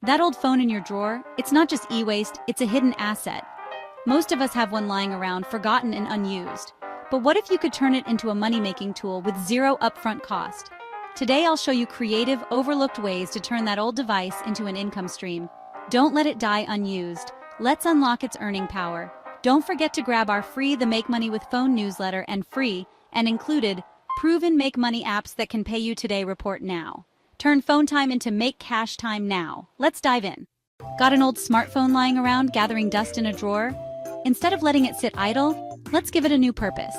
That old phone in your drawer, it's not just e-waste, it's a hidden asset. Most of us have one lying around, forgotten and unused. But what if you could turn it into a money-making tool with zero upfront cost? Today I'll show you creative, overlooked ways to turn that old device into an income stream. Don't let it die unused. Let's unlock its earning power. Don't forget to grab our free The Make Money with Phone newsletter and free, and included, proven Make Money apps that can pay you today report now. Turn phone time into make cash time now. Let's dive in. Got an old smartphone lying around gathering dust in a drawer? Instead of letting it sit idle, let's give it a new purpose.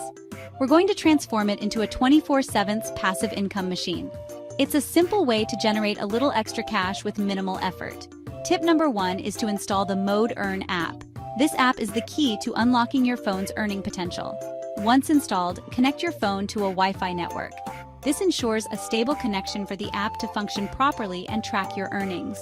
We're going to transform it into a 24/7 passive income machine. It's a simple way to generate a little extra cash with minimal effort. Tip number 1 is to install the Mode Earn app. This app is the key to unlocking your phone's earning potential. Once installed, connect your phone to a Wi-Fi network. This ensures a stable connection for the app to function properly and track your earnings.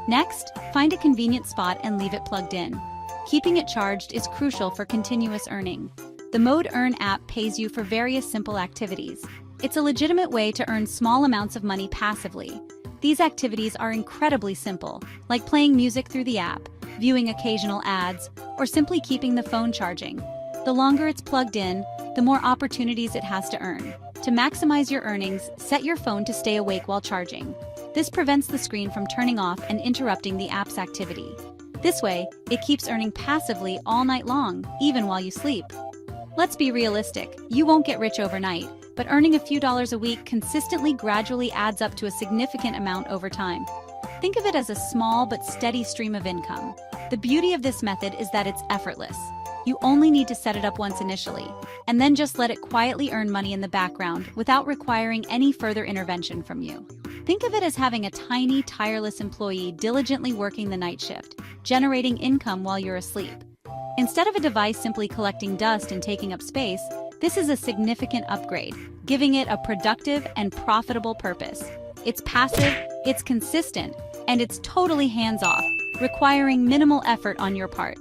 Next, find a convenient spot and leave it plugged in. Keeping it charged is crucial for continuous earning. The Mode Earn app pays you for various simple activities. It's a legitimate way to earn small amounts of money passively. These activities are incredibly simple, like playing music through the app, viewing occasional ads, or simply keeping the phone charging. The longer it's plugged in, the more opportunities it has to earn. To maximize your earnings, set your phone to stay awake while charging. This prevents the screen from turning off and interrupting the app's activity. This way, it keeps earning passively all night long, even while you sleep. Let's be realistic, you won't get rich overnight, but earning a few dollars a week consistently gradually adds up to a significant amount over time. Think of it as a small but steady stream of income. The beauty of this method is that it's effortless. You only need to set it up once initially, and then just let it quietly earn money in the background without requiring any further intervention from you. Think of it as having a tiny, tireless employee diligently working the night shift, generating income while you're asleep. Instead of a device simply collecting dust and taking up space, this is a significant upgrade, giving it a productive and profitable purpose. It's passive, it's consistent, and it's totally hands-off, requiring minimal effort on your part.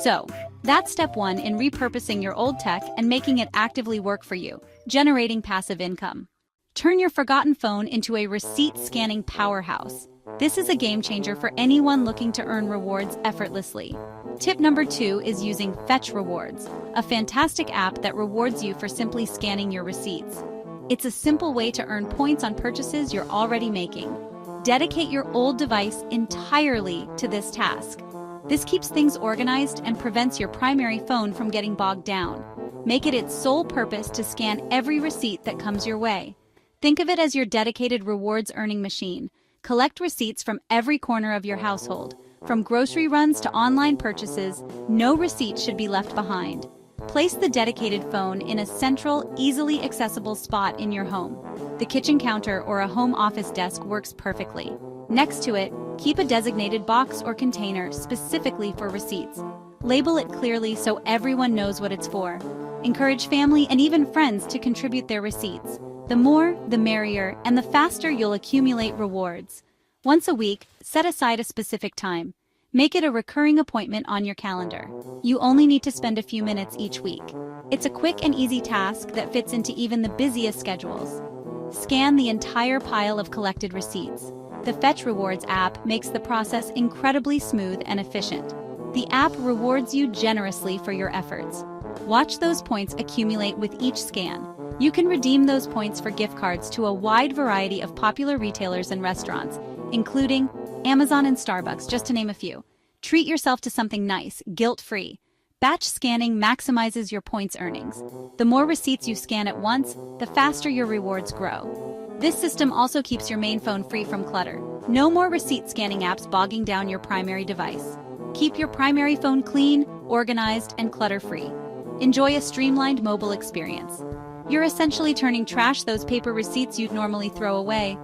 So, that's step 1 in repurposing your old tech and making it actively work for you, generating passive income. Turn your forgotten phone into a receipt-scanning powerhouse. This is a game changer for anyone looking to earn rewards effortlessly. Tip number 2 is using Fetch Rewards, a fantastic app that rewards you for simply scanning your receipts. It's a simple way to earn points on purchases you're already making. Dedicate your old device entirely to this task. This keeps things organized and prevents your primary phone from getting bogged down. Make it its sole purpose to scan every receipt that comes your way. Think of it as your dedicated rewards earning machine. Collect receipts from every corner of your household. From grocery runs to online purchases, no receipt should be left behind. Place the dedicated phone in a central, easily accessible spot in your home. The kitchen counter or a home office desk works perfectly. Next to it, keep a designated box or container specifically for receipts. Label it clearly so everyone knows what it's for. Encourage family and even friends to contribute their receipts. The more, the merrier, and the faster you'll accumulate rewards. Once a week, set aside a specific time. Make it a recurring appointment on your calendar. You only need to spend a few minutes each week. It's a quick and easy task that fits into even the busiest schedules. Scan the entire pile of collected receipts. The Fetch Rewards app makes the process incredibly smooth and efficient. The app rewards you generously for your efforts. Watch those points accumulate with each scan. You can redeem those points for gift cards to a wide variety of popular retailers and restaurants, including Amazon and Starbucks, just to name a few. Treat yourself to something nice, guilt-free. Batch scanning maximizes your points earnings. The more receipts you scan at once, the faster your rewards grow. This system also keeps your main phone free from clutter. No more receipt scanning apps bogging down your primary device. Keep your primary phone clean, organized, and clutter-free. Enjoy a streamlined mobile experience. You're essentially turning trash, those paper receipts you'd normally throw away,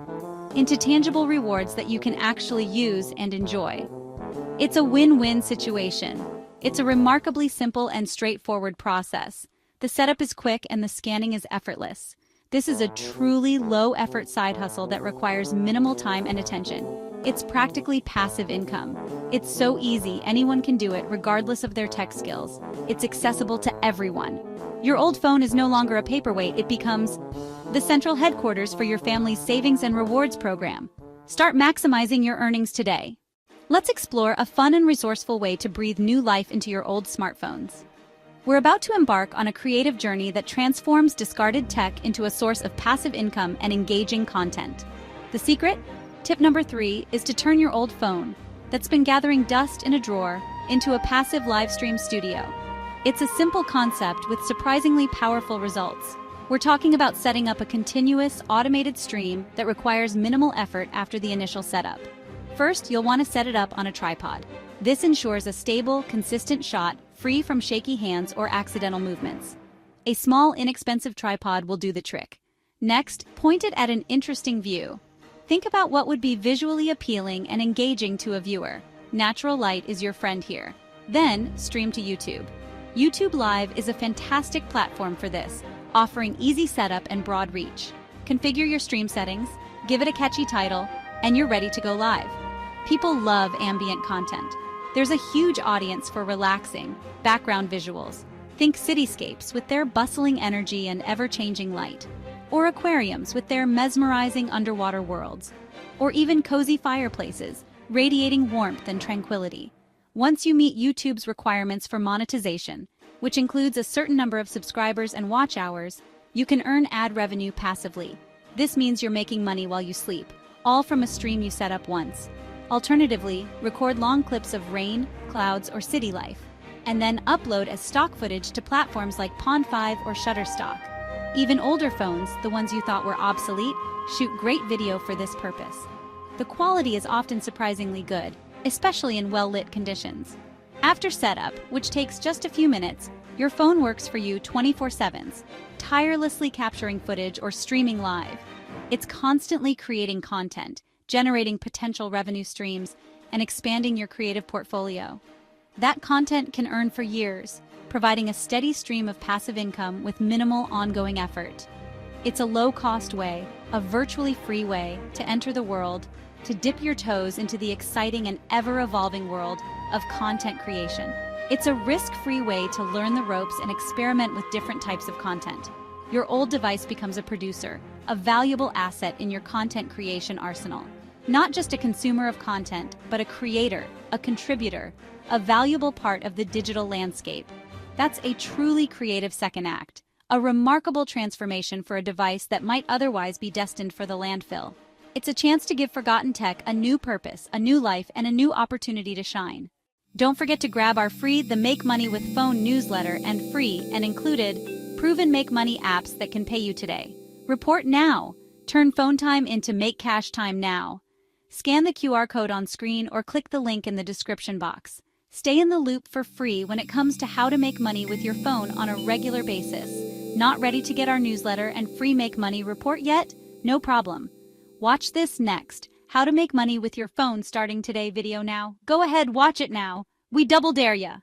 into tangible rewards that you can actually use and enjoy. It's a win-win situation. It's a remarkably simple and straightforward process. The setup is quick and the scanning is effortless. This is a truly low-effort side hustle that requires minimal time and attention. It's practically passive income. It's so easy, anyone can do it regardless of their tech skills. It's accessible to everyone. Your old phone is no longer a paperweight, it becomes the central headquarters for your family's savings and rewards program. Start maximizing your earnings today. Let's explore a fun and resourceful way to breathe new life into your old smartphones. We're about to embark on a creative journey that transforms discarded tech into a source of passive income and engaging content. The secret? Tip number 3 is to turn your old phone, that's been gathering dust in a drawer, into a passive live stream studio. It's a simple concept with surprisingly powerful results. We're talking about setting up a continuous, automated stream that requires minimal effort after the initial setup. First, you'll want to set it up on a tripod. This ensures a stable, consistent shot, free from shaky hands or accidental movements. A small, inexpensive tripod will do the trick. Next, point it at an interesting view. Think about what would be visually appealing and engaging to a viewer. Natural light is your friend here. Then, stream to YouTube. YouTube Live is a fantastic platform for this, offering easy setup and broad reach. Configure your stream settings, give it a catchy title, and you're ready to go live. People love ambient content. There's a huge audience for relaxing, background visuals. Think cityscapes with their bustling energy and ever-changing light, or aquariums with their mesmerizing underwater worlds, or even cozy fireplaces, radiating warmth and tranquility. Once you meet YouTube's requirements for monetization, which includes a certain number of subscribers and watch hours, you can earn ad revenue passively. This means you're making money while you sleep, all from a stream you set up once. Alternatively, record long clips of rain, clouds, or city life, and then upload as stock footage to platforms like Pond5 or Shutterstock. Even older phones, the ones you thought were obsolete, shoot great video for this purpose. The quality is often surprisingly good, especially in well-lit conditions. After setup, which takes just a few minutes, your phone works for you 24/7, tirelessly capturing footage or streaming live. It's constantly creating content, generating potential revenue streams, and expanding your creative portfolio. That content can earn for years, providing a steady stream of passive income with minimal ongoing effort. It's a low-cost way, a virtually free way, to enter the world, to dip your toes into the exciting and ever-evolving world of content creation. It's a risk-free way to learn the ropes and experiment with different types of content. Your old device becomes a producer, a valuable asset in your content creation arsenal. Not just a consumer of content, but a creator, a contributor, a valuable part of the digital landscape. That's a truly creative second act, a remarkable transformation for a device that might otherwise be destined for the landfill. It's a chance to give forgotten tech a new purpose, a new life, and a new opportunity to shine. Don't forget to grab our free The Make Money with Phone newsletter and free and included proven make money apps that can pay you today. Report now. Turn phone time into make cash time now. Scan the QR code on screen or click the link in the description box. Stay in the loop for free when it comes to how to make money with your phone on a regular basis. Not ready to get our newsletter and free Make Money report yet? No problem. Watch this next. How to make money with your phone starting today video now. Go ahead, watch it now. We double dare ya.